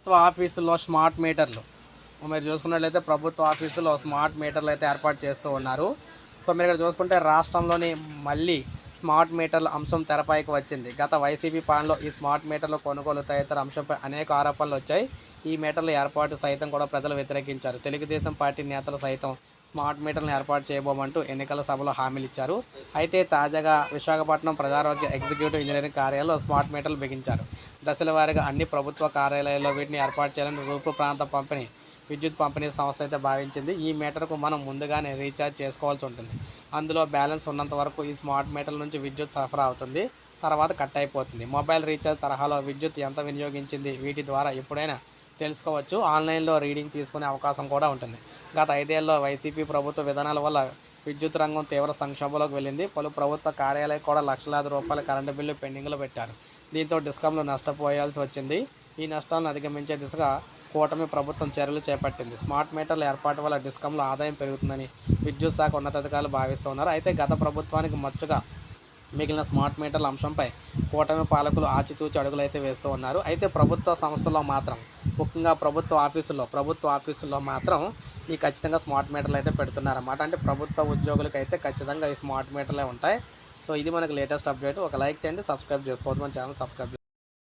ప్రభుత్వ ఆఫీసుల్లో స్మార్ట్ మీటర్లు మీరు చూసుకున్నట్లయితే ప్రభుత్వ ఆఫీసులో స్మార్ట్ మీటర్లు అయితే ఏర్పాటు చేస్తూ ఉన్నారు. సో మీరు ఇక్కడ చూసుకుంటే రాష్ట్రంలోని మళ్ళీ స్మార్ట్ మీటర్ల అంశం తెరపైకి వచ్చింది. గత వైసీపీ పాలనలో ఈ స్మార్ట్ మీటర్లు కొనుగోలు తదితర అంశంపై అనేక ఆరోపణలు వచ్చాయి. ఈ మీటర్ల ఏర్పాటు సైతం కూడా ప్రజలు వ్యతిరేకించారు. తెలుగుదేశం పార్టీ నేతలు సైతం స్మార్ట్ మీటర్లను ఏర్పాటు చేయబోమంటూ ఎన్నికల సభలో హామీలు ఇచ్చారు. అయితే తాజాగా విశాఖపట్నం ప్రజారోగ్య ఎగ్జిక్యూటివ్ ఇంజనీరింగ్ కార్యాలయంలో స్మార్ట్ మీటర్లు బిగించారు. దశల వారీగా అన్ని ప్రభుత్వ కార్యాలయాల్లో వీటిని ఏర్పాటు చేయాలని రూపు ప్రాంత విద్యుత్ పంపిణీ సంస్థ అయితే భావించింది. ఈ మీటర్కు మనం ముందుగానే రీఛార్జ్ చేసుకోవాల్సి ఉంటుంది. అందులో బ్యాలెన్స్ ఉన్నంత వరకు ఈ స్మార్ట్ మీటర్ల నుంచి విద్యుత్ సరఫరా అవుతుంది, తర్వాత కట్ అయిపోతుంది. మొబైల్ రీఛార్జ్ తరహాలో విద్యుత్ ఎంత వినియోగించింది వీటి ద్వారా ఎప్పుడైనా తెలుసుకోవచ్చు. ఆన్లైన్లో రీడింగ్ తీసుకునే అవకాశం కూడా ఉంటుంది. గత 5 ఏళ్లలో వైసీపీ ప్రభుత్వ విధానాల వల్ల విద్యుత్ రంగం తీవ్ర సంక్షోభంలోకి వెళ్ళింది. పలు ప్రభుత్వ కార్యాలయాలు కూడా లక్షలాది రూపాయల కరెంటు బిల్లు పెండింగ్లో పెట్టారు. దీంతో డిస్కంలు నష్టపోయాల్సి వచ్చింది. ఈ నష్టాలను అధిగమించే దిశగా కూటమి ప్రభుత్వం చర్యలు చేపట్టింది. స్మార్ట్ మీటర్ల ఏర్పాటు వల్ల డిస్కంలో ఆదాయం పెరుగుతుందని విద్యుత్ శాఖ ఉన్నతాధికారులు భావిస్తున్నారు. అయితే గత ప్రభుత్వానికి మచ్చుగా మిగిలిన స్మార్ట్ మీటర్ల అంశంపై కూటమి పాలకులు ఆచితూచి అడుగులు అయితే వేస్తూ ఉన్నారు. అయితే ప్రభుత్వ సంస్థల్లో మాత్రం, ముఖ్యంగా ప్రభుత్వ ఆఫీసుల్లో మాత్రం ఈ ఖచ్చితంగా స్మార్ట్ మీటర్లు అయితే పెడుతున్నారన్నమాట. అంటే ప్రభుత్వ ఉద్యోగులకి అయితే ఖచ్చితంగా ఈ స్మార్ట్ మీటర్లే ఉంటాయి. సో ఇది మనకి లేటెస్ట్ అప్డేట్. ఒక లైక్ చేయండి, సబ్స్క్రైబ్ చేసుకోవద్దు, మన ఛానల్ సబ్స్క్రైబ్